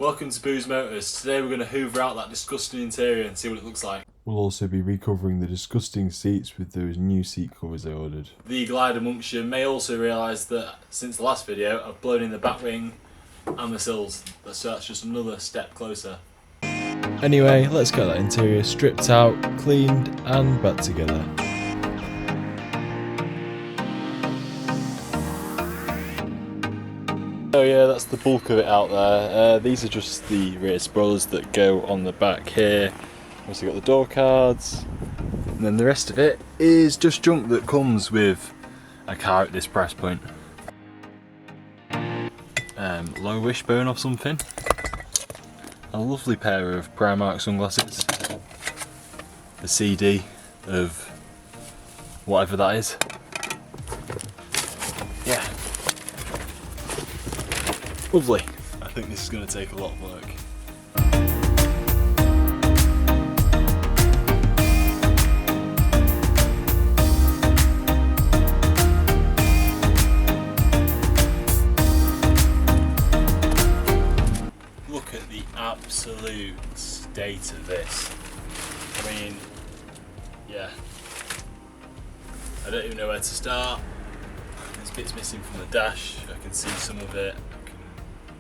Welcome to Booze Motors. Today we're going to hoover out that disgusting interior and see what it looks like. We'll also be recovering the disgusting seats with those new seat covers I ordered. The eagle-eyed amongst you may also realise that since the last video I've blown in the back wing and the sills, so that's just another step closer. Anyway, let's get that interior stripped out, cleaned and back together. Oh yeah, that's the bulk of it out there. These are just the rear spoilers that go on the back here. Also got the door cards, and then the rest of it is just junk that comes with a car at this price point. Low wishbone or something. A lovely pair of Primark sunglasses. A CD of whatever that is. Yeah. Lovely. I think this is going to take a lot of work. Look at the absolute state of this. I mean, yeah. I don't even know where to start. There's bits missing from the dash. I can see some of it.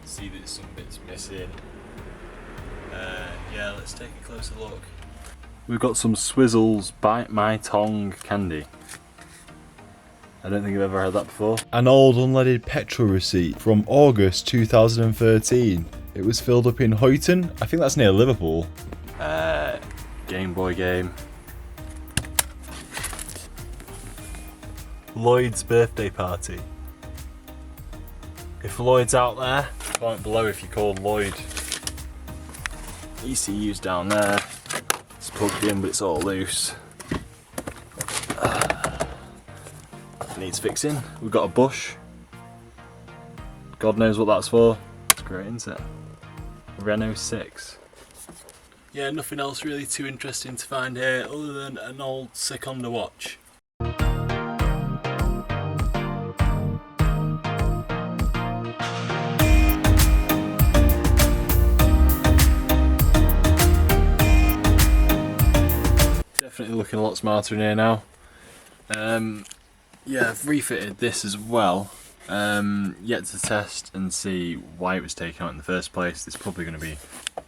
See that some bits missing. Yeah, let's take a closer look. We've got some Swizzles Bite My Tongue candy. I don't think I've ever heard that before. An old unleaded petrol receipt from August 2013. It was filled up in Huyton. I think that's near Liverpool. Game Boy game. Lloyd's birthday party. If Lloyd's out there, comment below if you call Lloyd. ECU's down there. It's plugged in but it's all loose. Needs fixing. We've got a bush. God knows what that's for. It's great, isn't it? Renault 6. Yeah, nothing else really too interesting to find here other than an old Seconda watch. Definitely looking a lot smarter in here now. Yeah, I've refitted this as well. Yet to test and see why it was taken out in the first place. There's probably going to be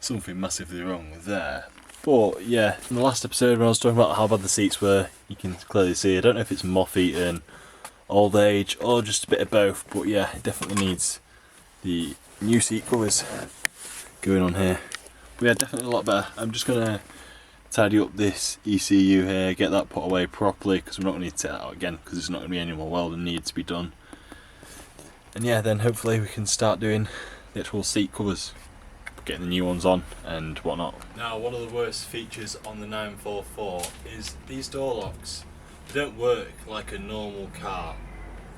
something massively wrong with there. But yeah, in the last episode when I was talking about how bad the seats were, you can clearly see, I don't know if it's moth-eaten, old age, or just a bit of both, but yeah, it definitely needs the new seat covers going on here. But yeah, definitely a lot better. I'm just going to tidy up this ECU here, get that put away properly because we're not going to need to take that out again because there's not going to be any more welding needed to be done. And yeah, then hopefully we can start doing the actual seat covers, getting the new ones on and whatnot. Now, one of the worst features on the 944 is these door locks. They don't work like a normal car.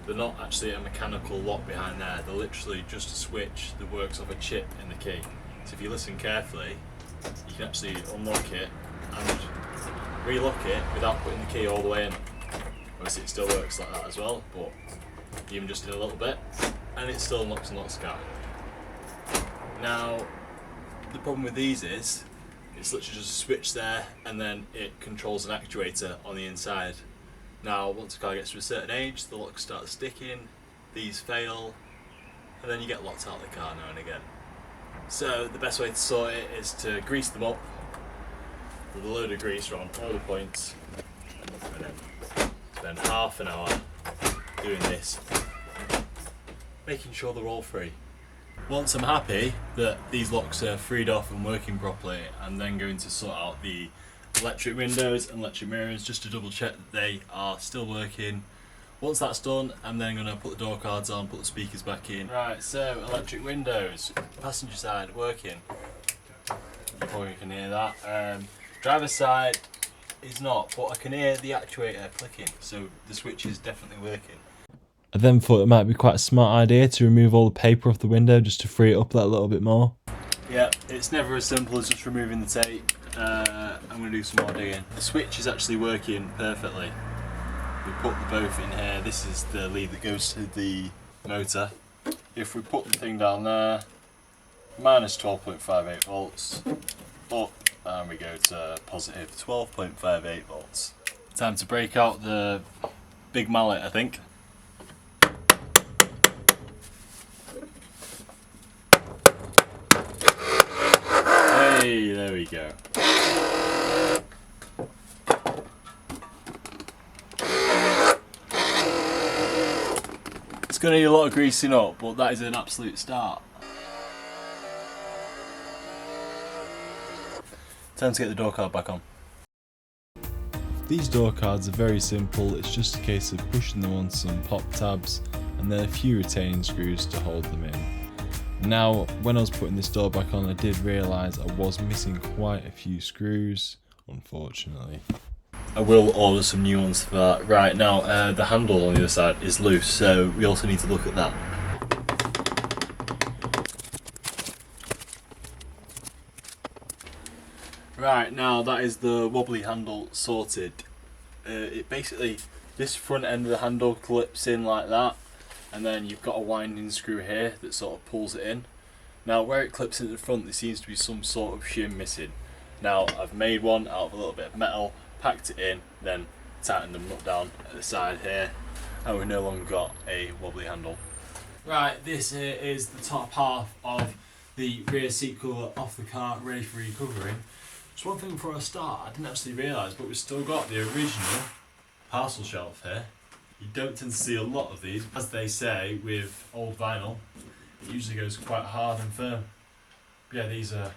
They're not actually a mechanical lock behind there. They're literally just a switch that works off a chip in the key. So if you listen carefully, you can actually unlock it and relock it without putting the key all the way in. Obviously it still works like that as well, but even just in a little bit, and it still unlocks and locks the car. Now, the problem with these is, it's literally just a switch there, and then it controls an actuator on the inside. Now, once a car gets to a certain age, the locks start sticking, these fail, and then you get locked out of the car now and again. So the best way to sort it is to grease them up with a load of grease on all the points, and then spend half an hour doing this, making sure they're all free. Once I'm happy that these locks are freed off and working properly, I'm then going to sort out the electric windows and electric mirrors just to double check that they are still working. Once that's done, I'm then going to put the door cards on, put the speakers back in. Right, so electric windows, passenger side working. Probably can hear that. Driver's side is not, but I can hear the actuator clicking, so the switch is definitely working. I then thought it might be quite a smart idea to remove all the paper off the window just to free it up that little bit more. Yeah, it's never as simple as just removing the tape. I'm going to do some more digging. The switch is actually working perfectly. We put the both in here. This is the lead that goes to the motor. If we put the thing down there, minus 12.58 volts, up, and we go to positive 12.58 volts. Time to break out the big mallet, I think. Hey, there we go. It's going to need a lot of greasing up, but that is an absolute start. Time to get the door card back on. These door cards are very simple, it's just a case of pushing them on some pop tabs and then a few retaining screws to hold them in. Now, when I was putting this door back on, I did realise I was missing quite a few screws, unfortunately. I will order some new ones for that. Right, now the handle on the other side is loose, so we also need to look at that. Right, now that is the wobbly handle sorted. It basically, this front end of the handle clips in like that, and then you've got a winding screw here that sort of pulls it in. Now where it clips into the front, there seems to be some sort of shim missing. Now I've made one out of a little bit of metal, packed it in, then tightened the nut down at the side here, and we've no longer got a wobbly handle. Right, this here is the top half of the rear seat cover off the car, ready for recovering. Just one thing before I start, I didn't actually realise, but we've still got the original parcel shelf here. You don't tend to see a lot of these. As they say, with old vinyl, it usually goes quite hard and firm. But yeah, these are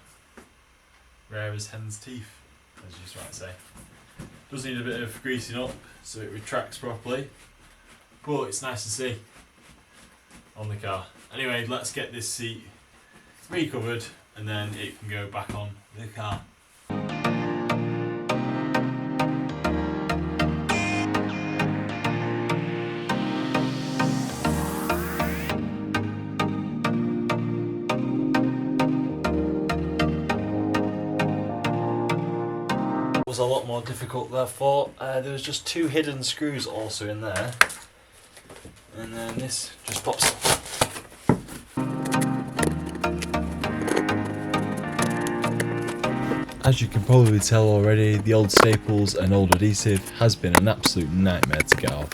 rare as hen's teeth, as you just might say. Does need a bit of greasing up so it retracts properly, but it's nice to see on the car. Anyway, let's get this seat recovered and then it can go back on the car. Was a lot more difficult than I thought. There was just 2 hidden screws also in there, and then this just pops. As you can probably tell already, the old staples and old adhesive has been an absolute nightmare to get off.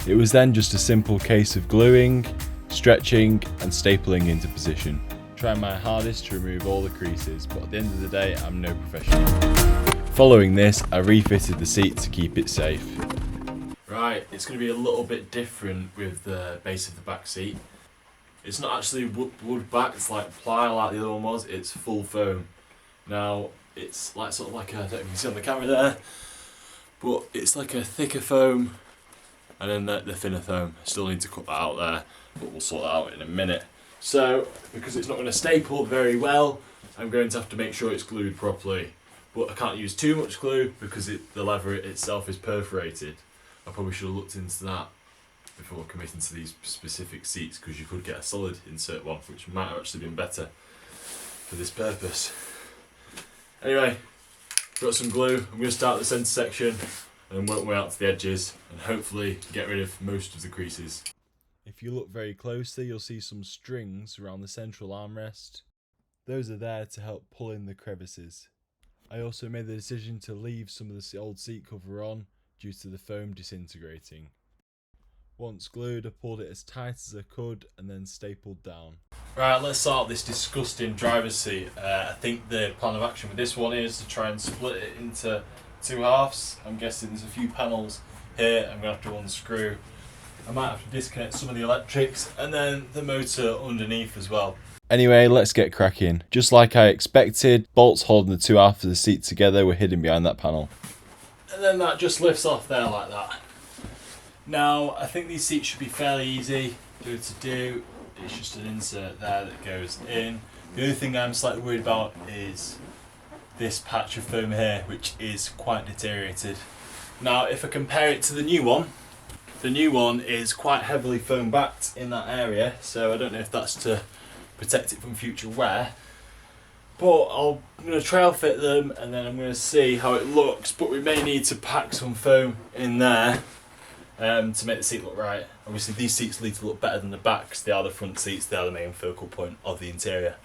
It was then just a simple case of gluing, stretching and stapling into position. Trying my hardest to remove all the creases, but at the end of the day I'm no professional. Following this, I refitted the seat to keep it safe. Right, it's going to be a little bit different with the base of the back seat. It's not actually wood back, it's like ply like the other one was, it's full foam. Now, it's like sort of like a, I don't know if you can see on the camera there, but it's like a thicker foam and then the thinner foam. Still need to cut that out there, but we'll sort that out in a minute. So, because it's not going to staple very well, I'm going to have to make sure it's glued properly. But I can't use too much glue because the leather itself is perforated. I probably should have looked into that before committing to these specific seats, because you could get a solid insert one, which might have actually been better for this purpose. Anyway, got some glue. I'm going to start the centre section and work my way out to the edges and hopefully get rid of most of the creases. If you look very closely, you'll see some strings around the central armrest. Those are there to help pull in the crevices. I also made the decision to leave some of the old seat cover on due to the foam disintegrating. Once glued, I pulled it as tight as I could and then stapled down. Right, let's start this disgusting driver's seat. I think the plan of action with this one is to try and split it into 2 halves. I'm guessing there's a few panels here. I'm going to have to unscrew. I might have to disconnect some of the electrics and then the motor underneath as well. Anyway, let's get cracking. Just like I expected, bolts holding the 2 halves of the seat together were hidden behind that panel. And then that just lifts off there like that. Now, I think these seats should be fairly easy to do. It's just an insert there that goes in. The only thing I'm slightly worried about is this patch of foam here, which is quite deteriorated. Now, if I compare it to the new one, The new one is quite heavily foam backed in that area, so I don't know if that's to protect it from future wear. But I'm going to trail fit them and then I'm going to see how it looks, but we may need to pack some foam in there to make the seat look right. Obviously these seats need to look better than the back because they are the front seats, they are the main focal point of the interior.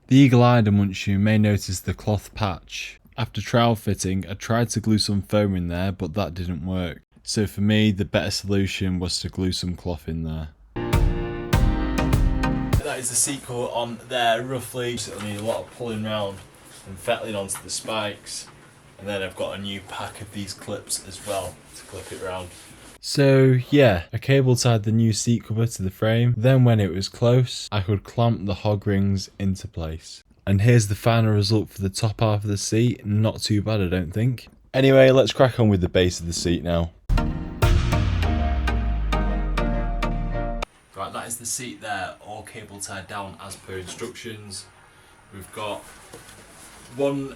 The eagle-eyed amongst you may notice the cloth patch. After trowel fitting, I tried to glue some foam in there, but that didn't work. So for me, the better solution was to glue some cloth in there. That is the seat cover on there roughly, so it'll need a lot of pulling round and fettling onto the spikes. And then I've got a new pack of these clips as well to clip it round. So yeah, I cable tied the new seat cover to the frame, then when it was close, I could clamp the hog rings into place. And here's the final result for the top half of the seat, not too bad I don't think. Anyway, let's crack on with the base of the seat now. Right, that is the seat there, all cable tied down as per instructions. We've got one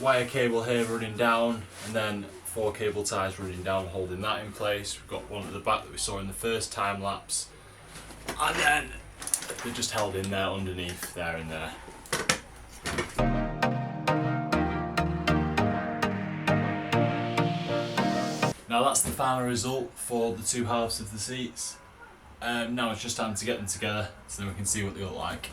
wire cable here running down, and then 4 cable ties running down holding that in place. We've got one at the back that we saw in the first time lapse, and then they're just held in there underneath there and there. Now that's the final result for the 2 halves of the seats. Now it's just time to get them together so then we can see what they look like.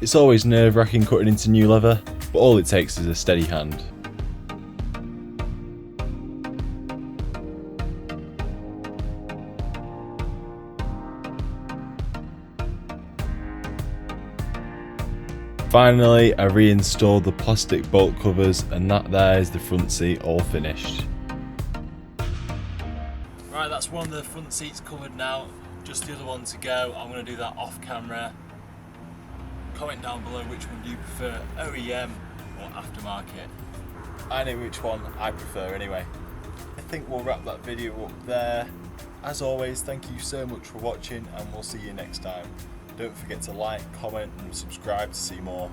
It's always nerve-wracking cutting into new leather, but all it takes is a steady hand. Finally, I reinstalled the plastic bolt covers, and that there is the front seat all finished. Right, that's one of the front seats covered now, just the other one to go. I'm going to do that off camera. Comment down below which one do you prefer, OEM or aftermarket. I know which one I prefer anyway. I think we'll wrap that video up there. As always, thank you so much for watching and we'll see you next time. Don't forget to like, comment and subscribe to see more.